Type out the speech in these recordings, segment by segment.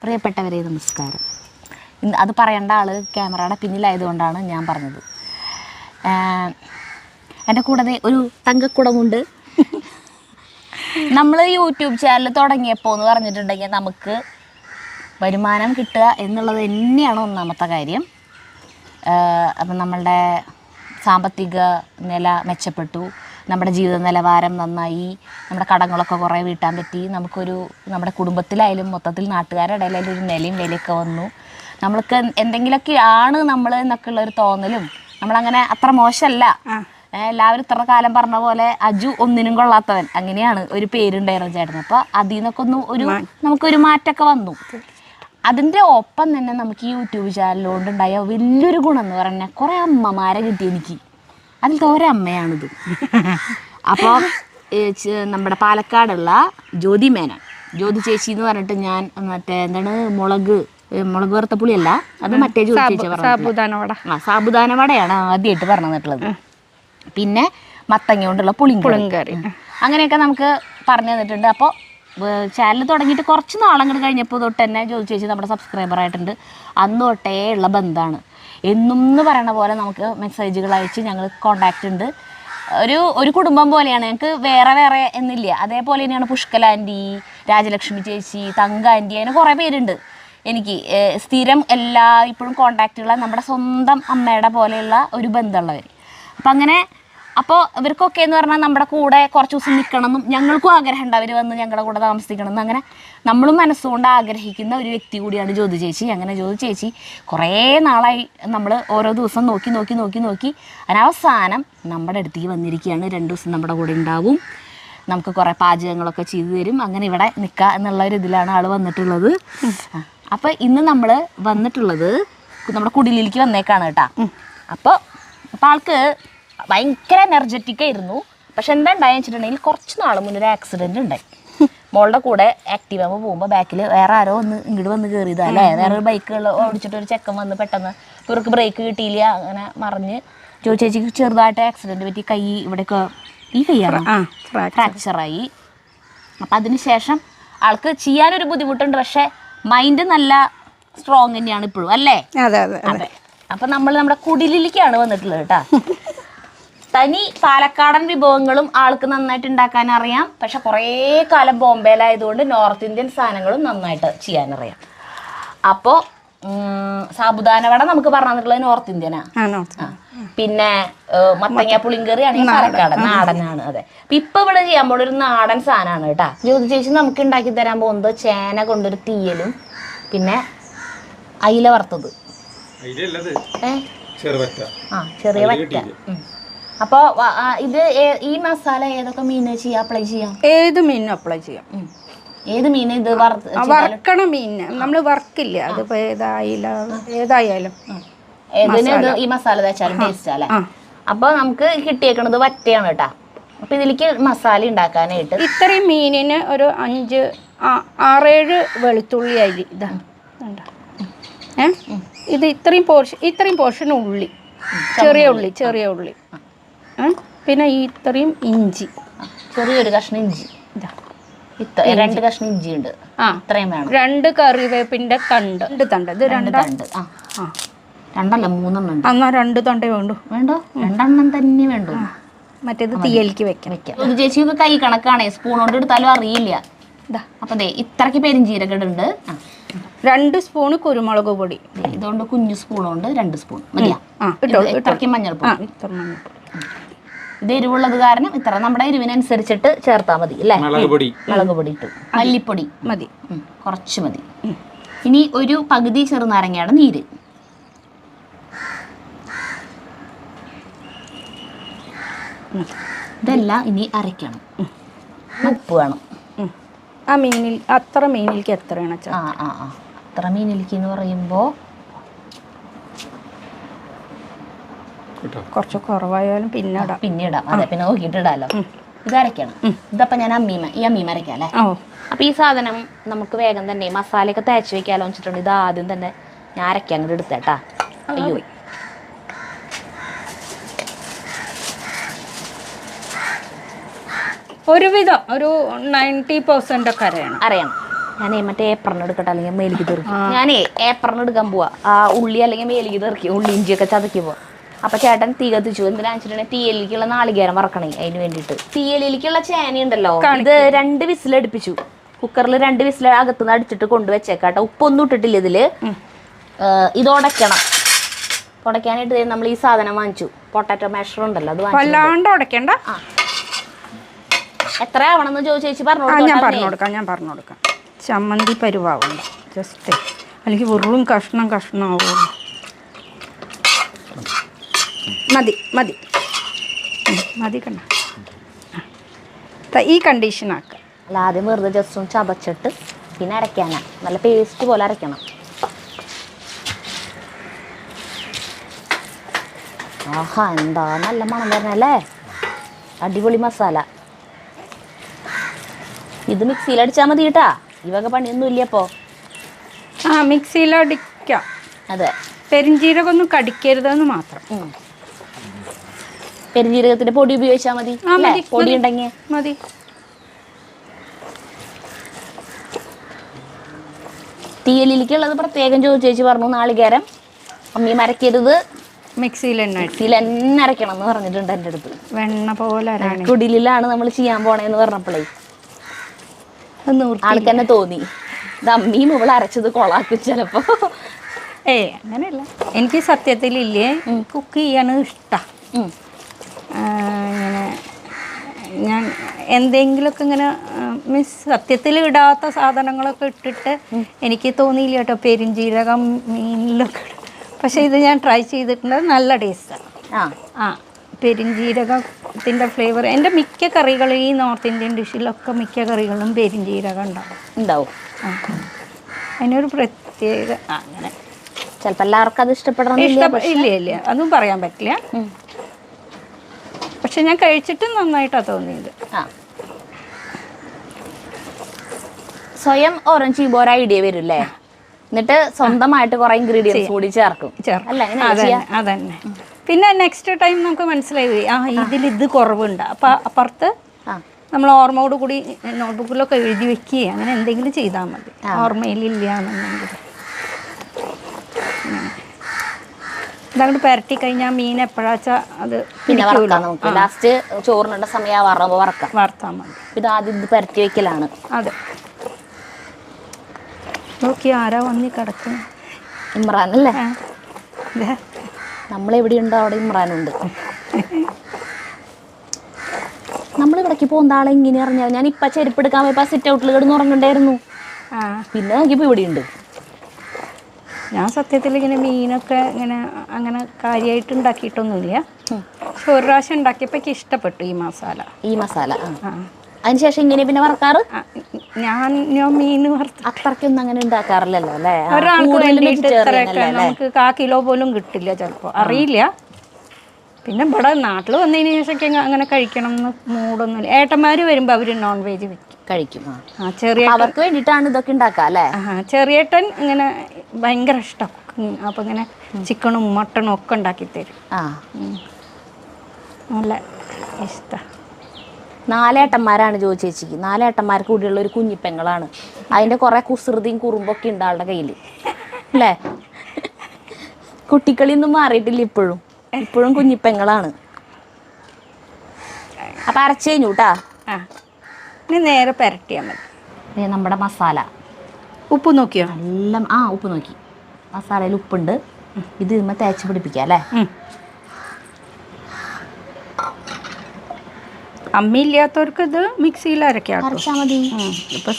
പ്രിയപ്പെട്ടവരെ നമസ്കാരം. അത് പറയേണ്ട ആൾ ക്യാമറയുടെ പിന്നിലായതുകൊണ്ടാണ് ഞാൻ പറഞ്ഞത്. എൻ്റെ കൂടെ ഒരു തങ്കക്കുടമുണ്ട്. നമ്മൾ യൂട്യൂബ് ചാനൽ തുടങ്ങിയപ്പോൾ എന്ന് പറഞ്ഞിട്ടുണ്ടെങ്കിൽ നമുക്ക് വരുമാനം കിട്ടുക എന്നുള്ളത് തന്നെയാണ് ഒന്നാമത്തെ കാര്യം. അപ്പം നമ്മളുടെ സാമ്പത്തിക നില മെച്ചപ്പെട്ടു, നമ്മുടെ ജീവിത നിലവാരം നന്നായി, നമ്മുടെ കടങ്ങളൊക്കെ കുറേ വീട്ടാൻ പറ്റി, നമ്മുടെ കുടുംബത്തിലായാലും മൊത്തത്തിൽ നാട്ടുകാരുടെ ഇടയിലായാലും ഒരു നിലയും വിലയൊക്കെ വന്നു. നമ്മൾക്ക് എന്തെങ്കിലുമൊക്കെ ആണ് നമ്മൾ എന്നൊക്കെ ഉള്ളൊരു തോന്നലും, നമ്മളങ്ങനെ അത്ര മോശമല്ല. എല്ലാവരും ഇത്ര കാലം പറഞ്ഞ പോലെ അജു ഒന്നിനും കൊള്ളാത്തവൻ, അങ്ങനെയാണ് ഒരു പേരുണ്ടായിരുന്നു ചേട്ടന്. അപ്പോൾ അതിൽ നിന്നൊക്കെ നമുക്കൊരു മാറ്റമൊക്കെ വന്നു. അതിൻ്റെ ഒപ്പം തന്നെ നമുക്ക് ഈ യൂട്യൂബ് ചാനലുകൊണ്ടുണ്ടായ വലിയൊരു ഗുണം എന്ന് പറഞ്ഞാൽ കുറേ അമ്മമാരെ കിട്ടി എനിക്ക്. അതിലത്തെ ഒരമ്മയാണിത്. അപ്പോൾ നമ്മുടെ പാലക്കാടുള്ള ജ്യോതി മേനൻ, ജ്യോതി ചേച്ചി എന്ന് പറഞ്ഞിട്ട് ഞാൻ എന്താണ് മുളക് വറുത്ത പുളിയല്ല, അത് മറ്റേ ജ്യോതി ചേച്ചി പറഞ്ഞു. സാബുദാനവടയാണ് ആദ്യമായിട്ട് പറഞ്ഞു തന്നിട്ടുള്ളത്. പിന്നെ മത്തങ്ങ കൊണ്ടുള്ള പുളിങ്കറി, അങ്ങനെയൊക്കെ നമുക്ക് പറഞ്ഞു തന്നിട്ടുണ്ട്. അപ്പോൾ ചാനൽ തുടങ്ങിയിട്ട് കുറച്ച് നാളങ്ങോട്ട് കഴിഞ്ഞപ്പോൾ തൊട്ട് തന്നെ ജ്യോതി ചേച്ചി നമ്മുടെ സബ്സ്ക്രൈബറായിട്ടുണ്ട്. അന്ന് തൊട്ടേ ഉള്ള ബന്ധമാണ്. എന്നും എന്ന് പറയണ പോലെ നമുക്ക് മെസ്സേജുകൾ അയച്ച് ഞങ്ങൾ കോണ്ടാക്റ്റ് ഉണ്ട്. ഒരു കുടുംബം പോലെയാണ് ഞങ്ങൾക്ക്, വേറെ വേറെ എന്നില്ല. അതേപോലെ തന്നെയാണ് പുഷ്കല ആൻറ്റി, രാജലക്ഷ്മി ചേച്ചി, തങ്ക ആൻറ്റി, അങ്ങനെ കുറേ പേരുണ്ട് എനിക്ക് സ്ഥിരം ഇപ്പോഴും കോണ്ടാക്റ്റുള്ള നമ്മുടെ സ്വന്തം അമ്മയുടെ പോലെയുള്ള ഒരു ബന്ധമുള്ളവർ. അപ്പോൾ ഇവർക്കൊക്കെ എന്ന് പറഞ്ഞാൽ നമ്മുടെ കൂടെ കുറച്ച് ദിവസം നിൽക്കണമെന്നും ഞങ്ങൾക്കും ആഗ്രഹമുണ്ട് അവർ വന്ന് ഞങ്ങളുടെ കൂടെ താമസിക്കണമെന്നും. അങ്ങനെ നമ്മളും മനസ്സുകൊണ്ട് ആഗ്രഹിക്കുന്ന ഒരു വ്യക്തി കൂടിയാണ് ജ്യോതി ചേച്ചി. അങ്ങനെ ജ്യോതി ചേച്ചി കുറേ നാളായി നമ്മൾ ഓരോ ദിവസം നോക്കി അതിനവസാനം നമ്മുടെ അടുത്തേക്ക് വന്നിരിക്കുകയാണ്. 2 ദിവസം നമ്മുടെ കൂടെ ഉണ്ടാവും, നമുക്ക് കുറേ പാചകങ്ങളൊക്കെ ചെയ്തു തരും. അങ്ങനെ ഇവിടെ നിൽക്കുക എന്നുള്ള ഒരു ഇതിലാണ് ആൾ വന്നിട്ടുള്ളത്. അപ്പോൾ ഇന്ന് നമ്മൾ വന്നിട്ടുള്ളത് നമ്മുടെ കുടിലിലേക്ക് വന്നേക്കാണ് കേട്ടോ. അപ്പോൾ ആൾക്ക് ഭയങ്കര എനർജറ്റിക് ആയിരുന്നു. പക്ഷെ എന്താ ഉണ്ടായെന്ന് വെച്ചിട്ടുണ്ടെങ്കിൽ കുറച്ച് നാൾ മുന്നേ ഒരു ആക്സിഡൻറ്റ് ഉണ്ടായി. മോളുടെ കൂടെ ആക്റ്റീവാകുമ്പോൾ പോകുമ്പോൾ ബാക്കിൽ വേറെ ആരോ ഇങ്ങോട്ട് വന്ന് കയറിയതാ അല്ലേ, വേറൊരു ബൈക്കുകൾ ഓടിച്ചിട്ട് ഒരു ചെക്കൻ വന്ന് പെട്ടെന്ന് ഇവർക്ക് ബ്രേക്ക് കിട്ടിയില്ല, അങ്ങനെ മറിഞ്ഞ് ജ്യോതി ചേച്ചിക്ക് ചെറുതായിട്ട് ആക്സിഡൻറ്റ് പറ്റി. കൈ ഇവിടെയൊക്കെ ഈ കൈയാണ് ഫ്രാക്ചറായി. അപ്പം അതിന് ശേഷം ആൾക്ക് ചെയ്യാനൊരു ബുദ്ധിമുട്ടുണ്ട്, പക്ഷേ മൈൻഡ് നല്ല സ്ട്രോങ് തന്നെയാണ് ഇപ്പോഴും അല്ലേ? അതെ. അപ്പം നമ്മുടെ കുടിലിലേക്കാണ് വന്നിട്ടുള്ളത് കേട്ടോ. തനി പാലക്കാടൻ വിഭവങ്ങളും ആൾക്ക് നന്നായിട്ട് ഉണ്ടാക്കാൻ അറിയാം. പക്ഷെ കുറേ കാലം ബോംബെയിലായതുകൊണ്ട് നോർത്ത് ഇന്ത്യൻ സാധനങ്ങളും നന്നായിട്ട് ചെയ്യാനറിയാം. അപ്പോൾ സാബുദാനവട നമുക്ക് പറഞ്ഞു തന്നിട്ടുള്ളത് നോർത്ത് ഇന്ത്യനാണ്. പിന്നെ മത്തങ്ങ പുളിങ്കറിയാണ് പാലക്കാടൻ, നാടനാണ്. അതെ. ഇപ്പം ഇവിടെ ചെയ്യാൻ പോകുന്ന ഒരു നാടൻ സാധനമാണ് കേട്ടോ. ജ്യോതി ചേച്ചി നമുക്ക് ഉണ്ടാക്കി തരാൻ പോകുന്നത് ചേന കൊണ്ടൊരു തീയലും പിന്നെ അയില വറുത്തത്, ചെറിയ വറ്റ. അപ്പോൾ ഇത് ഈ മസാല ഏതൊക്കെ മീന് അപ്ലൈ ചെയ്യാം? ഏത് മീനും അപ്ലൈ ചെയ്യാം. ഏത് മീൻ? ഇത് വറക്കണ മീന് നമ്മൾ വറക്കില്ല. അതിപ്പോ ഏതായാലും ഏതിന് ഈ മസാല തേച്ചാലും ടേസ്റ്റ് അല്ലേ? അപ്പൊ നമുക്ക് കിട്ടിയേക്കണത് വറ്റയാണ് കേട്ടാ. അപ്പൊ ഇതിലേക്ക് മസാല ഉണ്ടാക്കാനായിട്ട് ഇത്രയും മീനിന് ഒരു 6-7 വെളുത്തുള്ളി അരി ഇതാ. ഇത് ഇത്രയും പോർഷൻ ഉള്ളി, ചെറിയ ഉള്ളി. പിന്നെ ഇത്രയും ഇഞ്ചി, ചെറിയൊരു കഷ്ണം ഇഞ്ചി, 2 കഷ്ണം ഇഞ്ചി ഉണ്ട്. ഇത്രയും വേണം. 2 കറിവേപ്പിന്റെ തണ്ട്. ഇത് 2 തണ്ട്. രണ്ടല്ല 3 വേണ്ട. എന്നാ 2 തണ്ടേ വേണ്ടോ? 2 തന്നെ വേണ്ടു. മറ്റേത് തീയലിക്ക് വെക്കാം. ഒരു ചേച്ചിയൊക്കെ കൈ കണക്കാണേ, സ്പൂൺ കൊണ്ട് എടുത്താലും അറിയില്ല. അപ്പൊ ഇത്രക്ക് പെരിഞ്ചീരകം ഉണ്ട്. 2 സ്പൂണ് കുരുമുളക് പൊടി. ഇതുകൊണ്ട് കുഞ്ഞു സ്പൂൺ കൊണ്ട് 2 സ്പൂൺ മതിയാ. ഇത്രക്ക് മഞ്ഞൾപ്പൊടി. ഇത് എരിവുള്ളത് കാരണം ഇത്ര നമ്മുടെ എരിവിനനുസരിച്ചിട്ട് ചേർത്താൽ മതി അല്ലേ? മുളക് പൊടി ഇട്ടു, മല്ലിപ്പൊടി മതി, കുറച്ച് മതി. ഇനി ഒരു പകുതി ചെറുനാരങ്ങയുടെ നീര്. ഇതെല്ലാം ഇനി അരയ്ക്കണം. ഉപ്പ് വേണം. അത്ര മീനിലേക്ക് എത്രയാണ്? അത്ര മീനിലേക്ക് എന്ന് പറയുമ്പോൾ കുറച്ച് കുറവായാലും പിന്നെ ഇടാം. അതെ, പിന്നെ നോക്കിയിട്ട് ഇടാലോ. ഇത് അരയ്ക്കണം. ഇതപ്പം ഞാൻ ഈ അമ്മീമ അരയ്ക്കാം അല്ലേ? അപ്പം ഈ സാധനം നമുക്ക് വേഗം തന്നെ മസാലയൊക്കെ തേച്ച് വെക്കാലോ വെച്ചിട്ടുണ്ട്. ഇത് ആദ്യം തന്നെ ഞാൻ അരയ്ക്കാൻ അങ്ങോട്ട് എടുത്തേട്ടാ. അയ്യോ, ഒരുവിധം ഒരു 90% ഒക്കെ അറിയണം. ഞാനേ മറ്റേ ഏപ്രൺ എടുക്കട്ടെ, അല്ലെങ്കിൽ മേലിക്ക് തെറിക്കും. ഞാനേ ഏപ്രൺ എടുക്കാൻ പോവാ, ആ ഉള്ളി അല്ലെങ്കിൽ മേലിക്ക് തെറിക്കും, ഉള്ളി ഇഞ്ചിയൊക്കെ ചതക്കി പോവാ. അപ്പൊ ചേട്ടൻ തീ കത്തിച്ചു. എന്തിനാ വെച്ചിട്ടുണ്ടെങ്കിൽ തീയലിലേക്കുള്ള നാളികേരം വറക്കണേ, അതിന് വേണ്ടിയിട്ട്. തീയലിലേക്കുള്ള ചേന ഉണ്ടല്ലോ, ഇത് 2 വിസിലടുപ്പിച്ചു. കുക്കറിൽ 2 വിസിൽ അകത്തുനിന്ന് അടിച്ചിട്ട് കൊണ്ടുവച്ചേക്കാട്ടെ. ഉപ്പൊന്നും ഇട്ടിട്ടില്ല ഇതില്. ഇത് ഉടയ്ക്കണം. ഉടയ്ക്കാനായിട്ട് നമ്മൾ ഈ സാധനം വാങ്ങിച്ചു, പൊട്ടാറ്റോ മാഷർ ഉണ്ടല്ലോ, അത് വല്ലാണ്ട് ഉടയ്ക്കണ്ട. എത്ര ആവണമെന്ന് ചേച്ചി പറഞ്ഞു ഞാൻ പറഞ്ഞു കൊടുക്കാം. ചമ്മന്തി പരുവാവണ്ട, ജസ്റ്റ് അല്ലെങ്കിൽ വെറും കഷ്ണമാവുള്ളൂ. മതി കണ്ട, ഈ കണ്ടീഷനാക്കുക. അല്ല, ആദ്യം വെറുതെ ജസ്റ്റ് ഒന്ന് ചതച്ചിട്ട് പിന്നെ അരയ്ക്കാനാ, നല്ല പേസ്റ്റ് പോലെ അരയ്ക്കണം. ആഹാ, എന്താ നല്ല മണം വരണല്ലേ, അടിപൊളി മസാല. ഇത് മിക്സിയിൽ അടിച്ചാൽ മതി കേട്ടാ, ഈ വക പണിയൊന്നും ഇല്ല. അപ്പോൾ മിക്സിയിൽ അടിക്കാം. അതെ, പെരിഞ്ജീരകമൊന്നും കടിക്കരുതെന്ന് മാത്രം. പെരിഞ്ജീരകത്തിന്റെ പൊടി ഉപയോഗിച്ചാൽ മതി, പൊടി ഉണ്ടെങ്കിൽ മതി. തീയലിലേക്കുള്ളത് പ്രത്യേകം ചേച്ചി പറഞ്ഞു, നാളികേരം അമ്മി മരക്കരുത്, മിക്സിയിൽ തന്നെ അരയ്ക്കണം എന്ന് പറഞ്ഞിട്ടുണ്ട് എൻ്റെ അടുത്ത്. വെണ്ണ പോലെ കുടിലാണ് നമ്മൾ ചെയ്യാൻ പോണേന്ന് പറഞ്ഞപ്പോഴേ ആൾക്ക് തന്നെ തോന്നി, ഇത് അമ്മിയും ഇവിടെ അരച്ചത് കൊളാക്കും ചിലപ്പോ. അങ്ങനെയല്ല, എനിക്ക് സത്യത്തിലില്ലേ കുക്ക് ചെയ്യാൻ ഇഷ്ടം. ഇങ്ങനെ ഞാൻ എന്തെങ്കിലുമൊക്കെ ഇങ്ങനെ മീൻസ് സത്യത്തിൽ ഇടാത്ത സാധനങ്ങളൊക്കെ ഇട്ടിട്ട് എനിക്ക് തോന്നിയില്ല കേട്ടോ, പെരിഞ്ജീരകം മീനിലൊക്കെ. പക്ഷേ ഇത് ഞാൻ ട്രൈ ചെയ്തിട്ടുണ്ട്, നല്ല ടേസ്റ്റാണ്. പെരിഞ്ജീരകത്തിൻ്റെ ഫ്ലേവർ എൻ്റെ മിക്ക കറികളും, ഈ നോർത്ത് ഇന്ത്യൻ ഡിഷിലൊക്കെ മിക്ക കറികളും പെരിഞ്ജീരകം ഉണ്ടാവും. അതിനൊരു പ്രത്യേക അങ്ങനെ ചിലപ്പോൾ എല്ലാവർക്കും അത് ഇഷ്ടപ്പെടണം. ഇല്ല അതും പറയാൻ പറ്റില്ല. പക്ഷെ ഞാൻ കഴിച്ചിട്ട് നന്നായിട്ടാണ് തോന്നിയത്. സ്വയം ഓറഞ്ച് ചെയ്യുമ്പോൾ ഒരു ഐഡിയ വരില്ലേ, എന്നിട്ട് സ്വന്തമായിട്ട് കുറെ ഇൻഗ്രീഡിയൻസ് കൂടി ചേർക്കും. അതന്നെ. പിന്നെ നെക്സ്റ്റ് ടൈം നമുക്ക് മനസ്സിലായി ഇത് കുറവുണ്ട്, അപ്പം അപ്പുറത്ത് നമ്മൾ ഓർമ്മയോട് കൂടി നോട്ട്ബുക്കിലൊക്കെ എഴുതി വെക്കുകയോ അങ്ങനെ എന്തെങ്കിലും ചെയ്താൽ മതി, ഓർമ്മയിലില്ല എന്നുണ്ടെങ്കിൽ. അതങ്ങോട്ട് പുരട്ടി കഴിഞ്ഞാൽ മീൻ എപ്പോഴാച്ചാൽ അത് നമുക്ക് ലാസ്റ്റ് ചോറിനുള്ള സമയം വറുത്താൽ മതി. ഇത് ആദ്യം ഇത് പുരട്ടി വെക്കലാണ്. അതെ, നോക്കി ആരാ വന്നി കിടക്കുന്നു? ഇമ്രാൻ അല്ലേ? നമ്മളെവിടെയുണ്ടോ അവിടെ ഇമ്രാനുണ്ട്. നമ്മളിവിടേക്ക് പോകുന്ന ആളെ ഇങ്ങനെ അറിഞ്ഞാൽ, ഞാൻ ഇപ്പം ചെരുപ്പ് എടുക്കാൻ പോയപ്പോൾ സിറ്റ് ഔട്ടിൽ കിടന്ന് ഉറങ്ങണ്ടായിരുന്നു. പിന്നെ നോക്കിയപ്പോൾ ഇവിടെയുണ്ട്. ഞാൻ സത്യത്തിൽ ഇങ്ങനെ മീനൊക്കെ ഇങ്ങനെ അങ്ങനെ കാര്യമായിട്ട് ഉണ്ടാക്കിയിട്ടൊന്നുമില്ല. പക്ഷെ ഒരു പ്രാവശ്യം ഉണ്ടാക്കിയപ്പോൾ എനിക്ക് ഇഷ്ടപ്പെട്ടു ഈ മസാല. അതിനുശേഷം ഇങ്ങനെ പിന്നെ വറക്കാറ്? ഞാൻ മീൻ വറുത്ത് അത്രയ്ക്കൊന്നും അങ്ങനെ ഉണ്ടാക്കാറില്ലല്ലോ അല്ലേ? ഒരാൾക്ക് വേണ്ടിയിട്ട് ഇത്രയൊക്കെ നമുക്ക് 1/4 കിലോ പോലും കിട്ടില്ല ചിലപ്പോൾ, അറിയില്ല. പിന്നെ ഇവിടെ നാട്ടിൽ വന്നതിന് ശേഷം അങ്ങനെ കഴിക്കണം എന്ന് മൂടൊന്നുമില്ല. ഏട്ടന്മാർ വരുമ്പോൾ അവർ നോൺ വെജ് കഴിക്കും. ചെറിയ അവർക്ക് വേണ്ടിയിട്ടാണ് ഇതൊക്കെ ഉണ്ടാക്കുക അല്ലേ? ചെറിയേട്ടൻ ഇങ്ങനെ ഭയങ്കര ഇഷ്ടം. അപ്പം ഇങ്ങനെ ചിക്കനും മട്ടണും ഒക്കെ ഉണ്ടാക്കി തരും. നല്ല ഇഷ്ടം. 4 ഏട്ടന്മാരാണ് ചേച്ചിക്ക്. 4 ഏട്ടന്മാർക്ക് കൂടിയുള്ള ഒരു കുഞ്ഞിപ്പെങ്ങളാണ്. അതിൻ്റെ കുറേ കുസൃതിയും കുറുമ്പൊക്കെ ഉണ്ട് ആളുടെ കയ്യിൽ അല്ലേ? കുട്ടിക്കളിയൊന്നും മാറിയിട്ടില്ല, ഇപ്പോഴും കുഞ്ഞിപ്പെങ്ങളാണ്. അപ്പം അരച്ച് കഴിഞ്ഞു കേട്ടാ. ഇനി നേരെ പുരട്ടിയാൽ മതി. നമ്മുടെ മസാല ഉപ്പ് നോക്കിയോ? എല്ലാം ഉപ്പ് നോക്കി. മസാലയിൽ ഉപ്പുണ്ട്. ഇത് ഇമ്മ തേച്ച് പിടിപ്പിക്കാം അല്ലേ? അമ്മി ഇല്ലാത്തവർക്ക് ഇത് മിക്സിയിൽ അരച്ചാൽ മതി. ഇപ്പൊ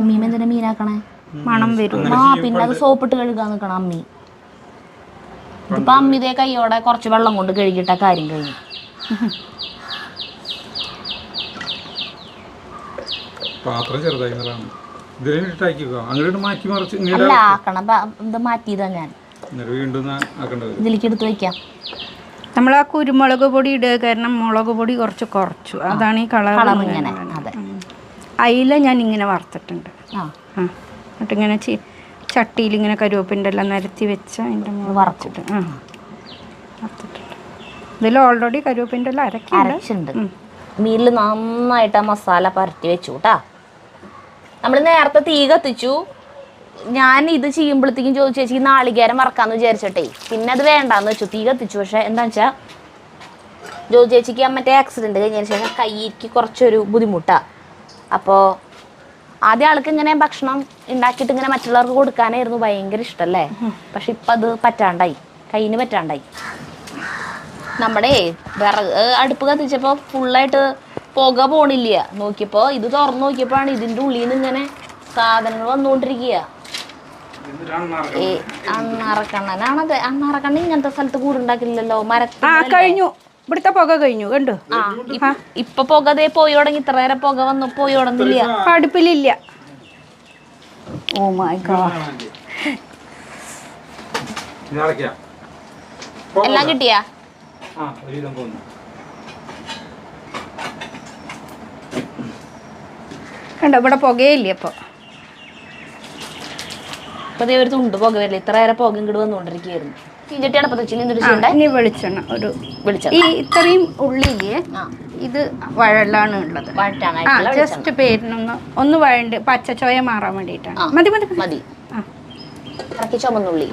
അമ്മീമെന്തിനാ മീനാക്കണേ? മണം വരും. പിന്നെ അത് സോപ്പിട്ട് കഴുകാൻ നിൽക്കണം അമ്മി. ഇതിപ്പോ അമ്മി ഇതേ കൈയോടെ കുറച്ച് വെള്ളം കൊണ്ട് കഴുകിയിട്ട കാര്യം കഴിഞ്ഞു. പാത്രം ചെറുതായി അല്ല ആക്കണം, ഇത് മാറ്റിയതാ ഞാൻ. ഇതിലേക്ക് എടുത്ത് വെക്കാം. നമ്മൾ ആ കുരുമുളക് പൊടി ഇടുക, കാരണം മുളക് പൊടി കുറച്ചു, അതാണ് ഈ കളർ ഇങ്ങനെ. അതെ, അയില ഞാൻ ഇങ്ങനെ വറുത്തിട്ടുണ്ട്. എന്നിട്ടിങ്ങനെ ചട്ടിയിൽ ഇങ്ങനെ കരുവേപ്പിൻ്റെ എല്ലാം നിരത്തി വെച്ച് അതിൻ്റെ വറുത്തിട്ട് വറുത്തിട്ടുണ്ട്. ഇതിൽ ഓൾറെഡി കരുവേപ്പിൻ്റെ എല്ലാം അരക്കുന്നുണ്ട്. മീനിൽ നന്നായിട്ട് ആ മസാല പരട്ടി വെച്ചു കേട്ടാ. നമ്മൾ നേരത്തെ തീ കത്തിച്ചു. ഞാൻ ഇത് ചെയ്യുമ്പോഴത്തേക്കും ചോദിച്ചു ചേച്ചി നാളികേരം വറക്കാന്ന് വിചാരിച്ചിട്ടേ പിന്നെ അത് വേണ്ടാന്ന് വെച്ചു, തീ കത്തിച്ചു. പക്ഷെ എന്താണെന്ന് വെച്ചാൽ ജോജി ചേച്ചിക്ക് മറ്റേ ആക്സിഡൻറ്റ് കഴിഞ്ഞതിന് ശേഷം കൈക്ക് കുറച്ചൊരു ബുദ്ധിമുട്ടാണ്. അപ്പോൾ ആദ്യം ആൾക്ക് ഇങ്ങനെ ഭക്ഷണം ഉണ്ടാക്കിയിട്ട് ഇങ്ങനെ മറ്റുള്ളവർക്ക് കൊടുക്കാനായിരുന്നു ഭയങ്കര ഇഷ്ടമല്ലേ. പക്ഷെ ഇപ്പം അത് പറ്റാണ്ടായി, കയ്യിന് പറ്റാണ്ടായി. നമ്മുടെ വിറക് അടുപ്പ് കത്തിച്ചപ്പോൾ ഫുള്ളായിട്ട് പുക പോണില്ല. നോക്കിയപ്പോൾ ഇത് തുറന്നു നോക്കിയപ്പോഴാണ് ഇതിൻ്റെ ഉള്ളിൽ നിന്ന് ഇങ്ങനെ സാധനങ്ങൾ വന്നുകൊണ്ടിരിക്കുക. അണ്ണാറക്കണ്ണനാണത്. അണ്ണാറക്കണ്ണൻ ഇങ്ങനത്തെ സ്ഥലത്ത് കൂടുണ്ടാക്കില്ലല്ലോ, മരത്തിൽ കഴിഞ്ഞു. ഇവിടുത്തെ പുക കഴിഞ്ഞു കണ്ടു. ഇപ്പൊ പുക ദേ പോയി തുടങ്ങി. ഇത്ര നേരം പുക വന്നു പോയി തുടങ്ങില്ല, അടുപ്പിലില്ല. Oh my God. എല്ലാം കിട്ടിയാ? കണ്ടോ ഇവിടെ പുകയില്ല. ഇപ്പൊ ഇപ്പൊ ഒരു തുണ്ട് പുക വരില്ല. ഇത്ര നേരം പുക ഇങ്ങോട്ട് വന്നുകൊണ്ടിരിക്കുകയായിരുന്നു. ചീഞ്ചട്ടി അടപ്പത്ത് വെച്ച് ഇനി വെളിച്ചെണ്ണ ഒരു ഈ ഇത്രയും ഉള്ളില്ലേ, ഇത് വഴലാണ് ഉള്ളത്. ജസ്റ്റ് ഒന്ന് വഴണ്ട് പച്ചച്ചോയ മാറാൻ വേണ്ടിയിട്ടാണ്. മതി മതി മതി. ഇറക്കി ചുമന്നുള്ളി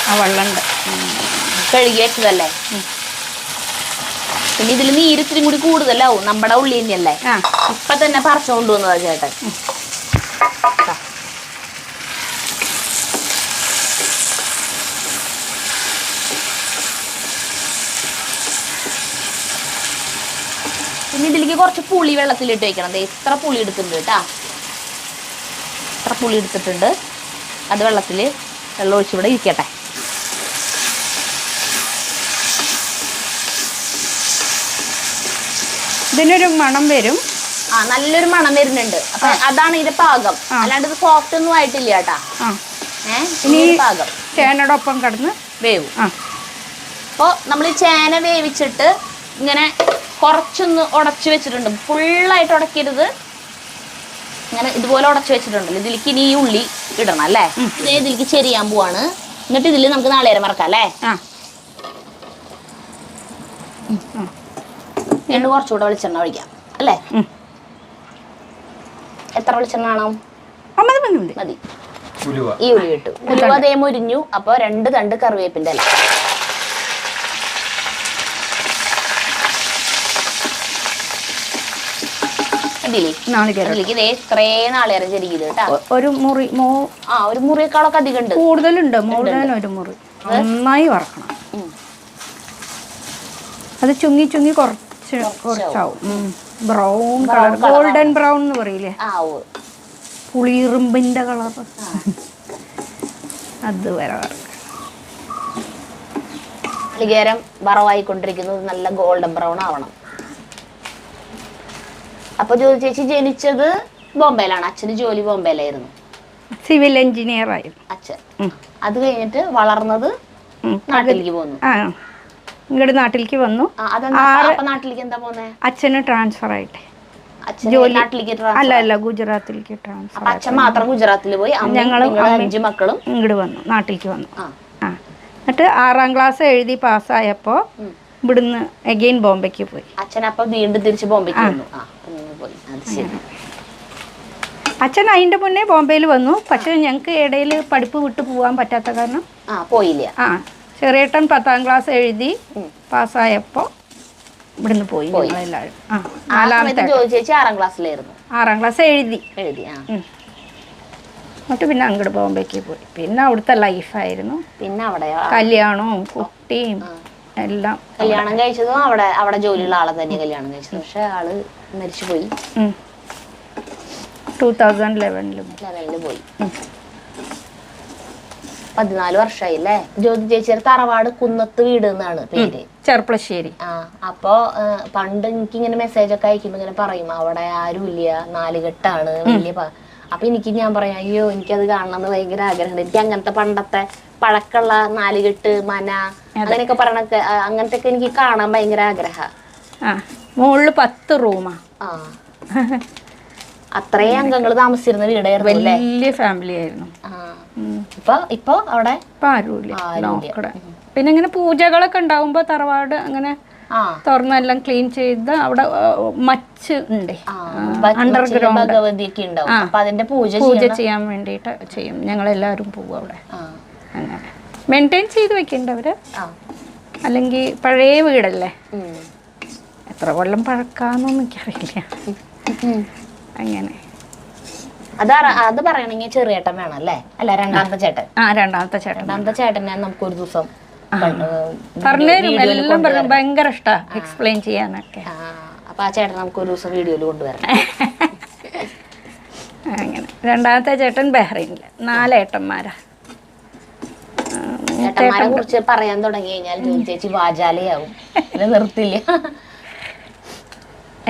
ആ വെള്ളമുണ്ട്, കഴുകി വെച്ചതല്ലേ. പിന്നെ ഇതിൽ നീരിത്തിരി കൂടി കൂടുതലാവും. നമ്മുടെ ഉള്ളി തന്നെയല്ലേ. ഇപ്പൊ തന്നെ പറിച്ചുകൊണ്ട് വന്നതാ ചേട്ടൻ. പിന്നെ ഇതിലേക്ക് കുറച്ച് പുളി വെള്ളത്തിലിട്ട് വെക്കണം. ഇത്ര പുളി എടുത്തിട്ടുണ്ട് കേട്ടാ, ഇത്ര പുളി എടുത്തിട്ടുണ്ട്. അത് വെള്ളം ഒഴിച്ചിവിടെ ഇരിക്കട്ടെ. ഇതിനൊരു മണം വരും. നല്ലൊരു മണം വരുന്നുണ്ട്. അപ്പൊ അതാണ് ഇതിന്റെ പാകം. അല്ലാണ്ട് ഇത് സോഫ്റ്റ് ഒന്നും ആയിട്ടില്ല കേട്ടാ. ഇനി പാകം ചേനയുടെ ഒപ്പം കിടന്ന് വേവും. അപ്പോൾ നമ്മൾ ഈ ചേന വേവിച്ചിട്ട് ഇങ്ങനെ കുറച്ചൊന്ന് ഉടച്ചു വെച്ചിട്ടുണ്ട്. ഫുള്ളായിട്ട് ഉടക്കരുത്, ഇങ്ങനെ ഇതുപോലെ ഉടച്ചു വെച്ചിട്ടുണ്ടല്ലോ. ഇതിലേക്ക് ഇനി ഈ ഉള്ളി ഇടണം അല്ലേ. ഇതിലേക്ക് ചെരിയാൻ പോവാണ്. എന്നിട്ട് ഇതിൽ നമുക്ക് നാളികേരം മറക്കാം അല്ലേ. എണ്ണ കുറച്ചുകൂടെ വെളിച്ചെണ്ണ ഒഴിക്കാം അല്ലേ. എത്ര വെളിച്ചെണ്ണ വേണം? മതി. ഈ ഉള്ളി ഇട്ടു. ഉലുവ അതേ മുരിഞ്ഞു. അപ്പൊ 2 തണ്ട് കറിവേപ്പിന്റെ ഇല. ഇതിലേക്ക് ഇത്രേ നാളികേരം ചെരിയത് കേട്ടാ. ഒരു മുറി ഒരു മുറിയേക്കാളൊക്കെ അധികം ഉണ്ട്. കൂടുതലുണ്ട്. ഒരു മുറി നന്നായി വറക്കണം. അത് ചുങ്ങി ചുങ്ങി കുറച്ചാവും. ബ്രൗൺ കളർ, ഗോൾഡൻ ബ്രൗൺ എന്ന് പറയില്ലേ, പുളിയിറുമ്പിന്റെ കളർ, അത് വരെ നാളികേരം വറവായിക്കൊണ്ടിരിക്കുന്നത് നല്ല ഗോൾഡൻ ബ്രൗൺ ആവണം. അപ്പൊ ജോലി ചേച്ചി ജനിച്ചത് ബോംബെയിലാണ്. അച്ഛന് ജോലി ബോംബെയിലായിരുന്നു, സിവിൽ എഞ്ചിനീയർ ആയിരുന്നു അച്ഛൻ. അത് കഴിഞ്ഞിട്ട് വളർന്നത് നാട്ടിലേക്ക് പോന്നു. ഇങ്ങോട്ട് നാട്ടിലേക്ക് വന്നു. നാട്ടിലേക്ക് എന്താ പോന്നെ? അച്ഛന് ട്രാൻസ്ഫർ ആയിട്ട് അല്ല ഗുജറാത്തിലേക്ക് ട്രാൻസ്ഫർ. അച്ഛൻ മാത്രം ഗുജറാത്തിൽ പോയി. ഞങ്ങളും 5 മക്കളും ഇങ്ങോട്ട് വന്നു, നാട്ടിലേക്ക് വന്നു. എന്നിട്ട് 6ാം ക്ലാസ് എഴുതി പാസ്സായപ്പോ ഇവിടുന്ന് അഗെയിൻ ബോംബെക്ക് പോയി. അച്ഛൻ അപ്പൊ വീണ്ടും തിരിച്ച് ബോംബെക്ക് വന്നു. അച്ഛൻ അതിന്റെ മുന്നേ ബോംബെയിൽ വന്നു. പക്ഷെ ഞങ്ങക്ക് ഇടയിൽ പഠിപ്പ് വിട്ടു പോവാൻ പറ്റാത്ത കാരണം പോയില്ല. ചെറിയേട്ടൻ 10ാം ക്ലാസ് എഴുതി പാസ്സായപ്പോ ഇവിടുന്ന് പോയി. എല്ലാവരും 6ാം ക്ലാസ്സിലായിരുന്നു. 6ാം ക്ലാസ് എഴുതി. എന്നിട്ട് പിന്നെ അങ്ങോട്ട് ബോംബെക്ക് പോയി. പിന്നെ അവിടുത്തെ ലൈഫായിരുന്നു. പിന്നെ അവിടെ കല്യാണവും കുട്ടിയും എല്ലാം. കല്യാണം കഴിച്ചതും അവിടെ ജോലിയുള്ള ആളെ തന്നെ കല്യാണം കഴിച്ചത്. പക്ഷെ ആള് മരിച്ചുപോയി. 2011 പോയി. 14 വർഷമായി അല്ലേ. ജ്യോതി ചേച്ചിയുടെ തറവാട് കുന്നത്ത് വീട് എന്നാണ് പേര്, ചെർപ്പളശ്ശേരി. അപ്പൊ പണ്ട് എനിക്ക് ഇങ്ങനെ മെസ്സേജ് ഒക്കെ അയക്കുമ്പോ ഇങ്ങനെ പറയും അവിടെ ആരും ഇല്ല, 4 കെട്ടാണ് വലിയ. അപ്പൊ ഞാൻ പറയാം അയ്യോ എനിക്കത് കാണണമെന്ന് ഭയങ്കര ആഗ്രഹമുണ്ട്. എനിക്ക് അങ്ങനത്തെ പണ്ടത്തെ പഴക്കമുള്ള 4 കെട്ട് മന അങ്ങനെയൊക്കെ പറയണൊക്കെ അങ്ങനത്തെ ഒക്കെ എനിക്ക് കാണാൻ ഭയങ്കര ആഗ്രഹ. മുകളില് 10 റൂമാ. അത്രയും അംഗങ്ങൾ താമസിച്ചിരുന്ന വീടായിരുന്നു. വലിയ ഫാമിലി ആയിരുന്നു. ഇപ്പൊ അവിടെ ആരുമില്ല. പിന്നെ ഇങ്ങനെ പൂജകളൊക്കെ ഉണ്ടാവുമ്പോ തറവാട് അങ്ങനെ ആ തുറന്നെല്ലാം ക്ലീൻ ചെയ്ത് അവിടെ മച്ച് ഉണ്ട് അണ്ടർഗ്രൗണ്ട് ഭഗവതിയൊക്കെ ഉണ്ടാവും. അപ്പൊ അതിന്റെ പൂജ ചെയ്യാൻ വേണ്ടിയിട്ട് ചെയ്യും. ഞങ്ങളെല്ലാവരും പോവും അവിടെ. അങ്ങനെ മെയിൻറ്റെയിൻ ചെയ്ത് വെക്കേണ്ടവര്. അല്ലെങ്കിൽ പഴയ വീടല്ലേ, എത്ര കൊല്ലം പഴക്കാന്നൊന്നും എനിക്കറിയില്ല. അങ്ങനെ അത് പറയണെങ്കിൽ ചെറിയേട്ടൻ വേണം അല്ലേ? അല്ല, രണ്ടാമത്തെ ചേട്ടൻ. രണ്ടാമത്തെ ചേട്ടനെ നമുക്ക് ഒരു ദിവസം പറഞ്ഞുതരും, എല്ലാം പറഞ്ഞു. ഭയങ്കര ഇഷ്ടാ എക്സ്പ്ലെയിൻ ചെയ്യാനൊക്കെ. അപ്പൊ ആ ചേട്ടൻ നമുക്ക് ഒരു ദിവസം വീഡിയോയിൽ കൊണ്ടുവരണം. അങ്ങനെ രണ്ടാമത്തെ ചേട്ടൻ ബഹ്റൈനില്. 4 ഏട്ടന്മാരാ. ഏട്ടന്മാരെ കുറിച്ച് പറയാൻ തുടങ്ങി കഴിഞ്ഞാൽ ജോലി ചേച്ചി വാചാലയാവും, നിർത്തില്ല.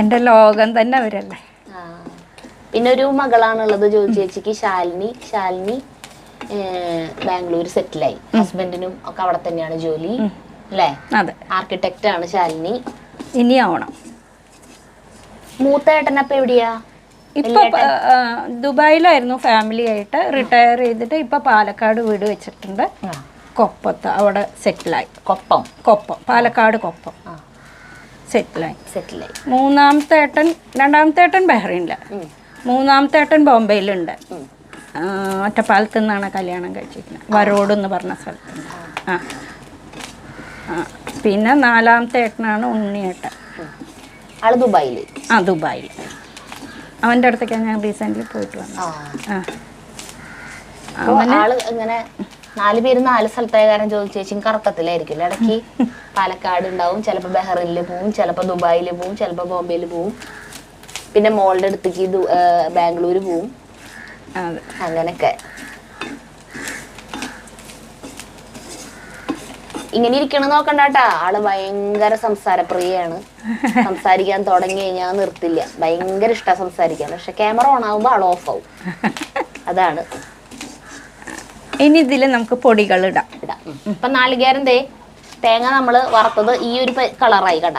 എന്റെ ലോകം തന്നെ അവരല്ലേ. പിന്നെ ഒരു മകളാണുള്ളത് ജോലി ചേച്ചിക്ക്, ശാലിനി ബാംഗ്ലൂർ സെറ്റിലായി. ഹസ്ബൻഡിനും ഒക്കെ അവിടെ തന്നെയാണ് ജോലി അല്ലേ? അതെ, ആർക്കിടെക്റ്റ് ആണ് ശാലിനി. ഇനി ആവണം. മൂത്ത ഏട്ടൻ അപ്പൊ എവിടെയാ? ഇപ്പൊ ദുബായിലായിരുന്നു ഫാമിലി ആയിട്ട്. റിട്ടയർ ചെയ്തിട്ട് ഇപ്പൊ പാലക്കാട് വീട് വെച്ചിട്ടുണ്ട്. കൊപ്പത്ത് അവിടെ സെറ്റിലായി. കൊപ്പം പാലക്കാട് കൊപ്പം സെറ്റിലായി. രണ്ടാമത്തെ ഏട്ടൻ ബഹ്റൈനില്, മൂന്നാമത്തെ ഏട്ടൻ ബോംബെയിലുണ്ട്. ഒറ്റപ്പാലത്ത് നിന്നാണ് കല്യാണം കഴിച്ചിരിക്കുന്നത്, വരോട് എന്ന് പറഞ്ഞ സ്ഥലത്തുണ്ട്. പിന്നെ 4ാമത്തെ ഏട്ടനാണ് ഉണ്ണിയേട്ടൻ. ആള് ദുബായിൽ. ദുബായിൽ. അവൻ്റെ അടുത്തേക്കാണ് ഞാൻ റീസെൻ്റ്ലി പോയിട്ട് വന്നത്. ആള് ഇങ്ങനെ 4 പേര് 4 സ്ഥലത്തായ കാരണം ജോലി ചേച്ചിയും കറക്കത്തിലായിരിക്കും. ഇടയ്ക്ക് പാലക്കാട് ഉണ്ടാവും, ചിലപ്പോൾ ബഹ്റൈനിൽ പോവും, ചിലപ്പോൾ ദുബായിൽ പോവും, ചിലപ്പോൾ ബോംബെയിൽ പോവും. പിന്നെ മോളുടെ അടുത്തേക്ക് ബാംഗ്ലൂർ പോവും. അങ്ങനൊക്കെ ഇങ്ങനെ ഇരിക്കണം നോക്കണ്ടാട്ടാ. ആള് ഭയങ്കര സംസാരപ്രിയാണ്. സംസാരിക്കാൻ തുടങ്ങി കഴിഞ്ഞാൽ നിർത്തില്ല. ഭയങ്കര ഇഷ്ടമാണ് സംസാരിക്കാൻ. പക്ഷെ ക്യാമറ ഓൺ ആകുമ്പോൾ ആൾ ഓഫ് ആവും. അതാണ്. ഇനി ഇതിൽ നമുക്ക് പൊടികൾ ഇടാം. ഇപ്പൊ നാളികേരം തേങ്ങ നമ്മള് വറുത്തത് ഈ ഒരു കളറായി കണ്ട,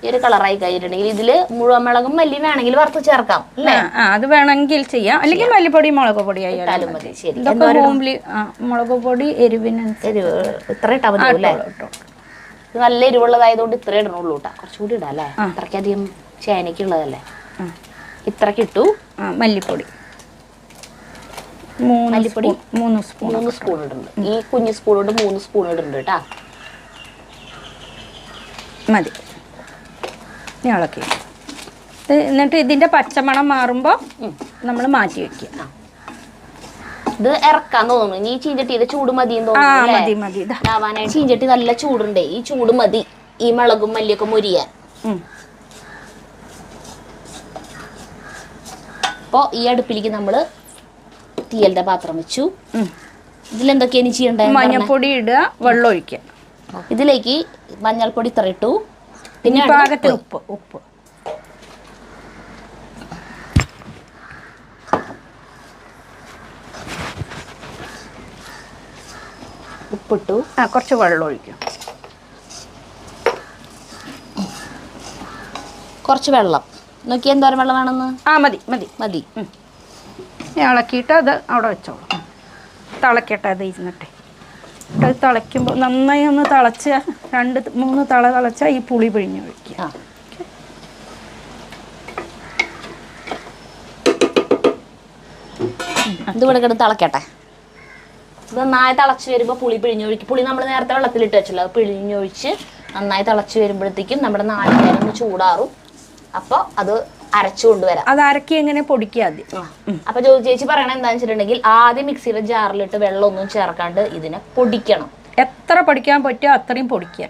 ഈ ഒരു കളറായി കഴിഞ്ഞിട്ടുണ്ടെങ്കിൽ ഇതില് മുഴുവൻ മുളകും മല്ലിയും വേണമെങ്കിൽ വറുത്ത് ചേർക്കാം അല്ലേ? അത് വേണമെങ്കിൽ ചെയ്യാം, അല്ലെങ്കിൽ മല്ലിപ്പൊടി മുളക് പൊടി ആയാലും മതി. ശരി, മുളക് പൊടി എരിവിനനുസരിച്ച് ഇത്ര ഇട്ടാ മതി അല്ലേ? നല്ല എരിവുള്ളതായതുകൊണ്ട് ഇത്ര ഇടണുള്ളൂ കേട്ടാ. കുറച്ചുകൂടി ഇടാം അല്ലേ? അത്രയ്ക്കധികം ചേനയ്ക്കുള്ളതല്ലേ. ഇത്രക്ക് ഇട്ടു. മല്ലിപ്പൊടി 3 സ്പൂൺ ഇടുന്നുണ്ട്. ഈ കുഞ്ഞു സ്പൂൺ കൊണ്ട് 3 സ്പൂൺ ഇടുന്നുണ്ട് കേട്ടാ. മതി. ഇളക്കി എന്നിട്ട് ഇതിന്റെ പച്ചമണം മാറുമ്പോ നമ്മൾ മാറ്റി വെക്കുക. ഇത് ഇറക്കാൻ തോന്നുന്നു. ഈ ചീഞ്ചട്ടിയുടെ ചൂട് മതിയും തോന്നുന്നു. ചീഞ്ചട്ടി നല്ല ചൂടുണ്ടേ. ഈ ചൂട് മതി ഈ മുളകും മല്ലിയൊക്കെ മൊരിയാൻ. അപ്പൊ ഈ അടുപ്പിലേക്ക് നമ്മള് തീയലിന്റെ പാത്രം വെച്ചു. ഇതിലെന്തൊക്കെയാണ് ചെയ്യണ്ടേ? മഞ്ഞൾപ്പൊടി ഇടുക, വെള്ളം ഒഴിക്കുക. ഇതിലേക്ക് മഞ്ഞൾപ്പൊടി ഇത്ര ഇട്ടു. പിന്നെ പാകത്തിന് ഉപ്പ് ഉപ്പിട്ടു. കുറച്ച് വെള്ളം ഒഴിക്കും. കുറച്ച് വെള്ളം നോക്കി എന്തോരം വെള്ളം വേണമെന്ന്. മതി മതി മതി. ഇളക്കിയിട്ട് അത് അവിടെ വെച്ചോളൂ. തിളക്കട്ടെ. അത് ഇരുന്നിട്ടെ അത് തിളയ്ക്കുമ്പോൾ നന്നായി ഒന്ന് തിളച്ച് 2-3 തള തിളച്ചാൽ ഈ പുളി പിഴിഞ്ഞ് ഒഴിക്കുക. ഇത് ഇവിടെ കിടന്ന് തിളക്കട്ടെ. ഇത് നന്നായി തിളച്ച് വരുമ്പോൾ പുളി പിഴിഞ്ഞൊഴിക്കും. പുളി നമ്മൾ നേരത്തെ വെള്ളത്തിലിട്ട് വെച്ചല്ലോ, അത് പിഴിഞ്ഞൊഴിച്ച് നന്നായി തിളച്ച് വരുമ്പോഴത്തേക്കും നമ്മുടെ നാളികേരം ഒന്ന് ചൂടാറും. അപ്പോൾ അത് അരച്ചു കൊണ്ടുവരാം. അത് അരക്കി എങ്ങനെ പൊടിക്കുക ആദ്യം. അപ്പൊ ജോലി ചേച്ചി പറയണത് എന്താണെന്ന് വെച്ചിട്ടുണ്ടെങ്കിൽ ആദ്യം മിക്സിയുടെ ജാറിലിട്ട് വെള്ളമൊന്നും ചേർക്കാണ്ട് ഇതിനെ പൊടിക്കണം. എത്ര പൊടിക്കാൻ പറ്റുമോ അത്രയും പൊടിക്കുക.